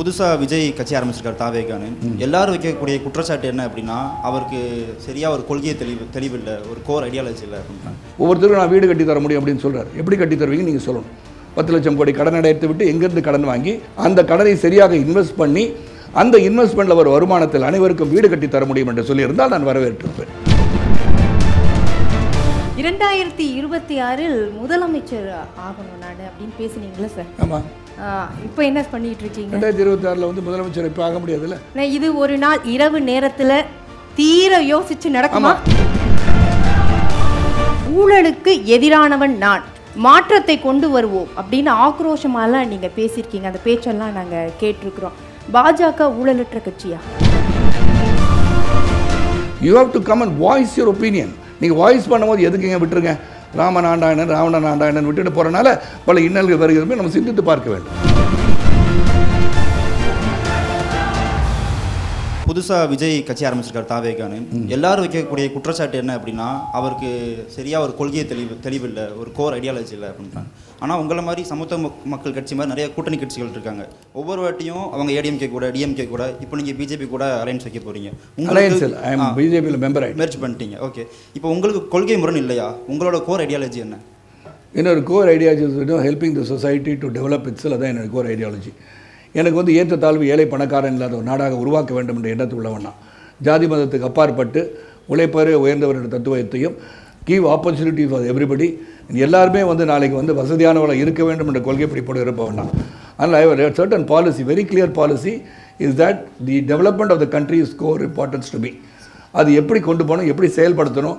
புதுசாக விஜய் கட்சி ஆரம்பிச்சிருக்காரு தாவேகான்னு. எல்லாரும் வைக்கக்கூடிய குற்றச்சாட்டு என்ன அப்படின்னா, அவருக்கு சரியாக ஒரு கொள்கையை தெளிவில்லை, ஒரு கோர் ஐடியாலஜி இல்லை அப்படின்னா. ஒவ்வொருத்தரும் நான் வீடு கட்டி தர முடியும் அப்படின்னு சொல்கிறார். எப்படி கட்டி தருவீங்க நீங்கள் சொல்லணும். 10 லட்சம் கோடி கடன் அடைத்து விட்டு எங்கேருந்து கடன் வாங்கி அந்த கடனை சரியாக இன்வெஸ்ட் பண்ணி அந்த இன்வெஸ்ட்மெண்ட்டில் வரும் வருமானத்தில் அனைவருக்கும் வீடு கட்டி தர முடியும் என்று சொல்லியிருந்தால் நான் வரவேற்றிருப்பேன். 2026 முதலமைச்சர் ஆகணும் நான் அப்படின்னு பேசுனீங்களா சார்? ஆமாம். இப்போ என்ன பண்ணிட்டு இருக்கீங்க? 2026 வந்து முதலமைச்சர் இப்போ ஆக முடியாதுல்ல. இது ஒரு நாள் இரவு நேரத்தில் தீர யோசிச்சு நடக்குமா? ஊழலுக்கு எதிரானவன் நான், மாற்றத்தை கொண்டு வருவோம் அப்படின்னு ஆக்ரோஷமாலாம் நீங்கள் பேசியிருக்கீங்க. அந்த பேச்செல்லாம் நாங்கள் கேட்டிருக்கிறோம். பாஜக ஊழலற்ற கட்சியா? You have to come and voice your opinion. நீங்கள் வாய்ஸ் பண்ணும்போது எதுக்குங்க விட்டுருங்க. ராமன் ஆண்டாயனன் ராவணன் ஆண்டாயனன் விட்டுட்டு போகிறனால பல இன்னல்கள் வருகிறது. நம்ம சிந்தித்து பார்க்க வேண்டும். புதுசாக விஜய் கட்சி ஆரம்பிச்சிருக்காரு தாவேகான்னு. எல்லாரும் வைக்கக்கூடிய குற்றச்சாட்டு என்ன அப்படின்னா, அவருக்கு சரியாக ஒரு கொள்கையை தெளிவில்லை, ஒரு கோர் ஐடியாலஜி இல்லை அப்படின்றாங்க. ஆனால் உங்களை மாதிரி சமூக மக்கள் கட்சி மாதிரி நிறைய கூட்டணி கட்சிகள் இருக்காங்க. ஒவ்வொரு வாட்டியும் அவங்க ஏடிஎம்கே கூட டிஎம்கே கூட, இப்போ நீங்கள் பிஜேபி கூட அலைன்ஸ் வைக்க போகிறீங்க. பிஜேபியில் மெம்பர் மெர்ஜ் பண்ணிட்டீங்க. ஓகே, இப்போ உங்களுக்கு கொள்கை முரண் இல்லையா? உங்களோட கோர் ஐடியாலஜி என்ன? என்னோட core ideology helping the society to develop it's. அதான் என்னோட கோர் ஐடியாலஜி. எனக்கு வந்து ஏற்றத்தாழ்வு ஏழை பணக்காரன் இல்லாத ஒரு நாடாக உருவாக்க வேண்டும் என்ற எண்ணத்தில் உள்ளவனா. ஜாதி மதத்துக்கு அப்பாற்பட்டு உழைப்பாரே உயர்ந்தவர் என்ற தத்துவத்தையும் கிவ் ஆப்பர்ச்சுனிட்டி ஃபார் எவ்ரிபடி, எல்லாருமே வந்து நாளைக்கு வந்து வசதியானவளாக இருக்க வேண்டும் என்ற கொள்கை பிடிப்போடு இருப்பவனா. அதனால் I have certain policy, very clear policy is that the development of the country is core importance to me. அது எப்படி கொண்டு போகணும், எப்படி செயல்படுத்தணும்,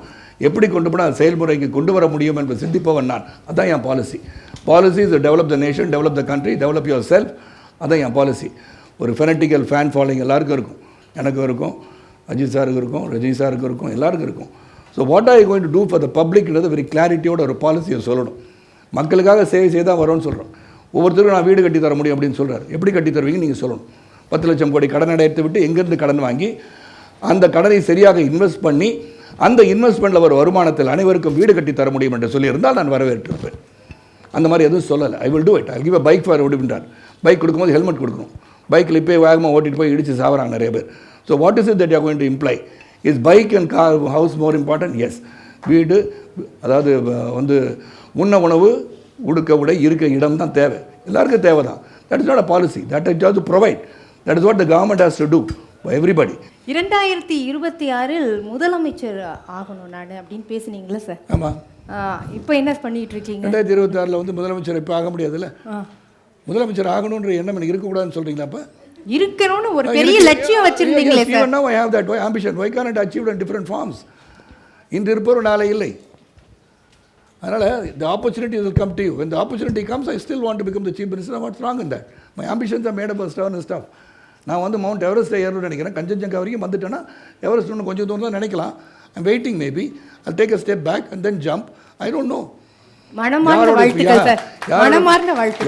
எப்படி கொண்டு போனால் அது செயல்முறைக்கு கொண்டு வர முடியும் என்று சிந்திப்பவன் நான். அதுதான் என் policy. Policy is develop the nation, develop the country, develop your self. அதான் என் பாலிசி. ஒரு ஃபெனட்டிக்கல் ஃபேன் ஃபாலோயிங் எல்லாருக்கும் இருக்கும். எனக்கும் இருக்கும், அஜித் சாருக்கு இருக்கும், ரஜினி சாருக்கு இருக்கும், எல்லாருக்கும் இருக்கும். So what are you going to do for the பப்ளிக்ன்றது வெரி கிளாரிட்டியோட ஒரு பாலிசியை சொல்லணும். மக்களுக்காக சேவை செய்ய தான் வரோன்னு சொல்கிறோம். ஒவ்வொருத்தருக்கும் நான் வீடு கட்டி தர முடியும் அப்படின்னு சொல்கிறார். எப்படி கட்டி தருவீங்கன்னு நீங்கள் சொல்லணும். 10 லட்சம் கோடி கடன் அடைத்து விட்டு எங்கேருந்து கடன் வாங்கி அந்த கடனை சரியாக இன்வெஸ்ட் பண்ணி அந்த இன்வெஸ்ட்மெண்ட்டில் வரும் வருமானத்தில் அனைவருக்கும் வீடு கட்டி தர முடியும் என்று சொல்லியிருந்தால் நான் வரவேற்றிருப்பேன். அந்த மாதிரி எதுவும் சொல்லலை. I will do it. I give a bike for அப்படின்றார். பைக் கொடுக்கும்போது ஹெல்மெட் கொடுக்கணும். பைக்கில் இப்போ வேகமாக ஓட்டிகிட்டு போய் இடித்து சாவறாங்க நிறைய பேர். So what is it that you are going to imply? Is bike and car house more important? Yes. வீடு, அதாவது வந்து உண்ண உணவு, உடுக்க உடை, இருக்க இடம் தான் தேவை. எல்லாருக்கும் தேவை தான். That is not a policy. That it has to provide. That is what the government has to do for everybody. 2026 முதலமைச்சர் ஆகணும் நான் அப்படின்னு பேசுனீங்களா சார்? ஆமாம். இப்போ என்ன பண்ணிட்டு இருக்கீங்க? 2026 வந்து முதலமைச்சர் இப்போ ஆக முடியாதுல்ல. முதலமைச்சர் ஆகணுன்ற எண்ணம் எனக்கு இருக்கக்கூடாதுன்னு சொல்கிறீங்களா? அப்போ இருக்கணும்னு ஒரு பெரிய லட்சியம் வச்சிருந்தீங்களே sir. Now I have that ambition. Why can't it achieved in different forms? இன்று இருப்பவர் நாளை இல்லை. அதனால் the opportunity will come to you. When the opportunity comes, I still want to become the chief minister. What's wrong in that? My ambitions are made up of stubborn stuff. நான் வந்து mount எவரெஸ்ட்டை ஏறணும்னு நினைக்கிறேன். கஞ்சன்ஜங்கா வரைக்கும் வந்துட்டேன்னா Everest இன்னும் கொஞ்சம் தூரம் தான் நினைக்கலாம். I'm waiting maybe. I'll take a step back and then jump. I don't know.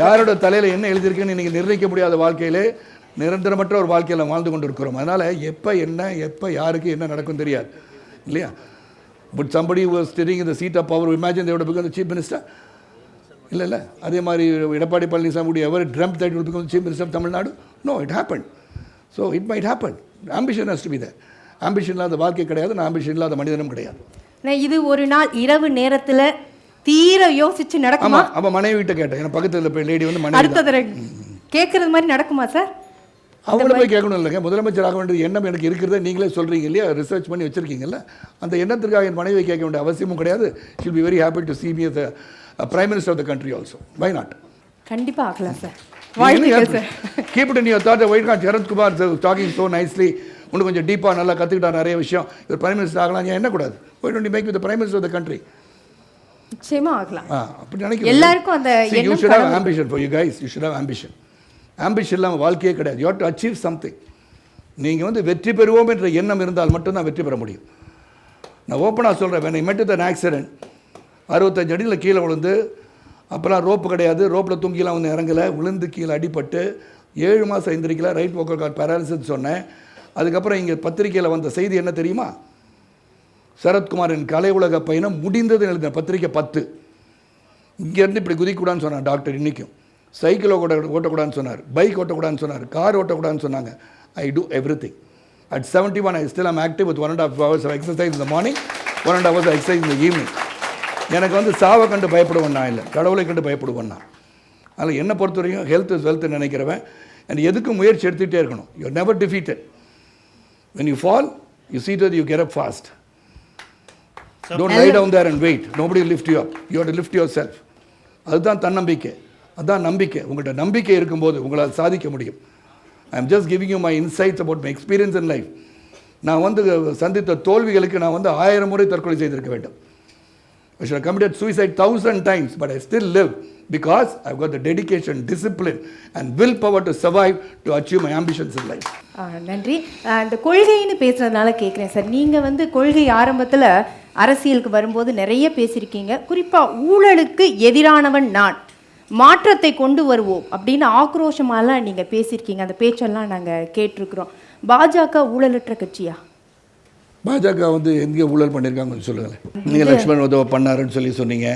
யாரோட தலையில் என்ன எழுதியிருக்குன்னு நீங்கள் நிர்ணயிக்க முடியாத வாழ்க்கையிலே நிரந்தரமற்ற ஒரு வாழ்க்கையில் வாழ்ந்து கொண்டு இருக்கிறோம். அதனால் எப்போ யாருக்கு என்ன நடக்கும் தெரியாது இல்லையா? But somebody who was sitting in the seat of power, imagine they would have become the chief minister. இல்லை அதே மாதிரி Edappadi Palaniswami would ever dreamt that he would become the chief minister of Tamil Nadu? No, it happened. So it might happen. Ambition has to be there. Ambition இல்லாத வாழ்க்கை கிடையாது. நான் ambition இல்லாத மனிதனும் கிடையாது. இது ஒரு நாள் இரவு நேரத்தில் தீர யோசிச்சு நடக்குமா? அப்போ மனைவி கிட்ட கேட்டேன். எனக்கு பக்கத்தில் போய் லேடி வந்து மனைவி அடுத்த தடவை கேட்கறது மாதிரி நடக்குமா சார்? அவங்கள போய் கேட்கணும் இல்லைங்க. முதலமைச்சர் ஆக வேண்டியது எண்ணம் எனக்கு இருக்கிறத நீங்களே சொல்கிறீங்க இல்லையா? ரிசர்ச் பண்ணி வச்சுருக்கீங்கல்ல. அந்த எண்ணத்திற்காக என் மனைவியை கேட்க வேண்டிய அவசியமும் கிடையாது. She'll be very happy to see me as a prime minister of the country also. Why not? கண்டிப்பாக ஆகலாம் சார். வாழ்த்துக்கள் sir. Keep it in your thought. Why can't Sharad Kumar talking so nicely? இன்னும் கொஞ்சம் டீப்பாக நல்லா கற்றுக்கிட்டா நிறைய விஷயம். இவர் பிரைம் மினிஸ்டர் ஆகலாம். ஏன் என்னக்கூடாது? Why don't you make me the prime minister of the country? நிச்சயமா ஆகலாம். அப்படி நினைக்கிறேன். எல்லாருக்கும் அந்த எண்ணம். You should have ambition for you guys. You should have ambition. Ambition இல்லாமல் வாழ்க்கையே கிடையாது. You have to achieve something. நீங்கள் வந்து வெற்றி பெறுவோம் என்ற எண்ணம் இருந்தால் மட்டும்தான் வெற்றி பெற முடியும். நான் ஓப்பனாக சொல்கிறேன். when I met with an accident, 65 அடியில் கீழே விழுந்து, அப்போலாம் ரோப்பு கிடையாது, ரோப்பில் தூங்கிலாம் வந்து இறங்கலை, விழுந்து கீழே அடிபட்டு 7 மாதம் எந்திரிக்கல, ரைட் வோக்கல் கார்ட் பேராலிசிஸ் சொன்னேன். அதுக்கப்புறம் இங்கே பத்திரிக்கையில் வந்த செய்தி என்ன தெரியுமா? சரத்குமாரின் கலை உலக பயணம் முடிந்ததுன்னு எழுதின பத்திரிக்கை 10. இங்கேருந்து இப்படி குதிக்கூடான்னு சொன்னான் டாக்டர். இன்றைக்கும் சைக்கிள் ஓட்டக்கூடாதுன்னு சொன்னார், பைக் ஓட்டக்கூடாதுன்னு சொன்னார், கார் ஓட்டக்கூடாதுன்னு சொன்னாங்க. ஐ two everything. At 71 I still am active with 1.5 hours of exercise in the morning, 1.5 hours of exercise in the evening. எனக்கு வந்து சாவை கண்டு பயப்படுவேன் நான் இல்லை, கடவுளை கண்டு பயப்படுவேன் நான். அதில் என்னை பொறுத்த வரைக்கும் ஹெல்த் இஸ் வெல்த் நினைக்கிறவன். அண்ட் எதுக்கும் முயற்சி எடுத்துகிட்டே இருக்கணும். You are never defeated. when you fall you see that you get up fast. Don't lie down there and wait. Nobody will lift you up. You have to lift yourself. அதுதான் தன்னம்பிக்கை, அதுதான் நம்பிக்கை. உங்கள்கிட்ட நம்பிக்கை இருக்கும்போது உங்களால் சாதிக்க முடியும். I am just giving you my insights about my experience in life. நான் வந்து சந்தித்த தோல்விகளுக்கு நான் வந்து 1000 முறை தற்கொலை செய்திருக்க வேண்டும். I should have committed suicide 1000 times, but I still live because I've got the dedication, discipline and willpower to survive, to achieve my ambitions in life. நன்றி. இந்த கொள்கைன்னு பேசுறதுனால கேட்குறேன் சார், நீங்கள் வந்து கொள்கை ஆரம்பத்தில் அரசியலுக்கு வரும்போது நிறைய பேசியிருக்கீங்க. குறிப்பாக ஊழலுக்கு எதிரானவன் நான், மாற்றத்தை கொண்டு வருவோம் அப்படின்னு ஆக்ரோஷமாலாம் நீங்கள் பேசியிருக்கீங்க. அந்த பேச்செல்லாம் நாங்கள் கேட்டிருக்கிறோம். பாஜக ஊழலற்ற கட்சியா? பாஜக வந்து எங்கே ஊழல் பண்ணியிருக்காங்கன்னு சொல்லுங்களேன். நீங்கள் லக்ஷ்மண் உதவ பண்ணாருன்னு சொன்னீங்க.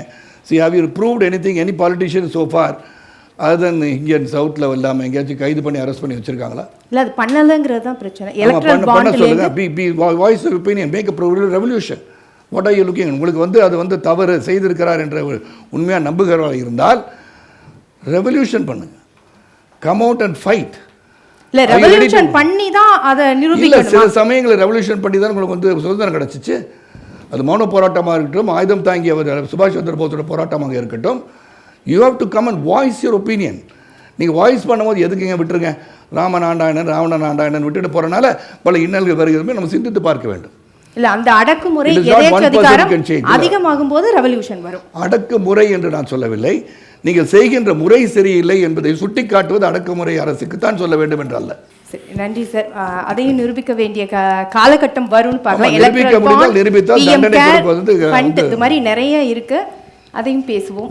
See, have you proved anything, any politician so far other than Indian சவுத்தில் இல்லாமல் எங்கேயாச்சும் கைது பண்ணி அரெஸ்ட் பண்ணி வச்சுருக்காங்களா? இல்லை, அது பண்ணலைங்கிறது தான் பிரச்சனை. எலக்ட்ரல் பண்ண சொல்லுங்கள். Be voice of opinion, make a revolution. What are you looking? உங்களுக்கு வந்து அது வந்து தவறு செய்திருக்கிறார் என்ற உண்மையாக நம்புகிறவராக இருந்தால் ரெவல்யூஷன் பண்ணுங்க. Come out and fight. இல்லை, ரெவல்யூஷன் பண்ணி தான் அதை நிரூபிக்கணும். சில சமயங்களில் ரெவல்யூஷன் பண்ணி தான் உங்களுக்கு வந்து சுதந்திரம் கிடச்சிச்சு. அது மௌன போராட்டமாக இருக்கட்டும், ஆயுதம் தாங்கிய சுபாஷ் சந்திர போஸோட போராட்டமாக இருக்கட்டும். You have to come and voice your opinion. நீங்கள் வாய்ஸ் பண்ணும்போது எதுக்குங்க விட்டுருங்க? ராமன் ஆண்டாயனன் ராவணன் ஆண்டாயனன் விட்டுட்டு போகிறனால பல இன்னல்கள் வருகிறதுமே நம்ம சிந்தித்து பார்க்க வேண்டும். இல்லை, அந்த அடக்குமுறை அதிகமாகும் போது ரெவல்யூஷன் வரும். அடக்குமுறை என்று நான் சொல்லவில்லை. நீங்கள் செய்கின்ற முறை சரியில்லை என்பதை சுட்டி காட்டுவது அடக்குமுறை அரசுக்குத்தான் சொல்ல வேண்டும் என்றல்ல. நன்றி சார். அதையும் நிரூபிக்க வேண்டிய காலகட்டம் வரும்னு பார்க்கலாம். இது மாதிரி நிறைய இருக்கு, அதையும் பேசுவோம்.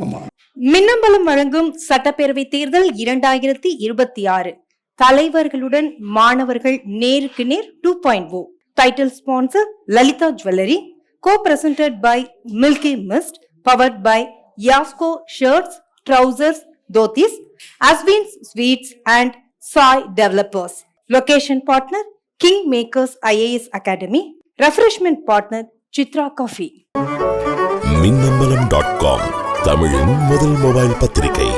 மின்னம்பலம் வழங்கும் சட்டப்பேரவை தேர்தல் 2026 தலைவர்களுடன் மாணவர்கள் நேருக்கு நேர் 2.0. Title sponsor Lalitha jewellery. co-presented by Milky Mist. powered by Yasko shirts, trousers, dhotis, Aswin's Sweets and Sai Developers. Location partner King Makers IAS Academy. Refreshment partner Chitra Coffee. மின்னம்பலம்.com தமிழின் முதல் மொபைல் பத்திரிகை.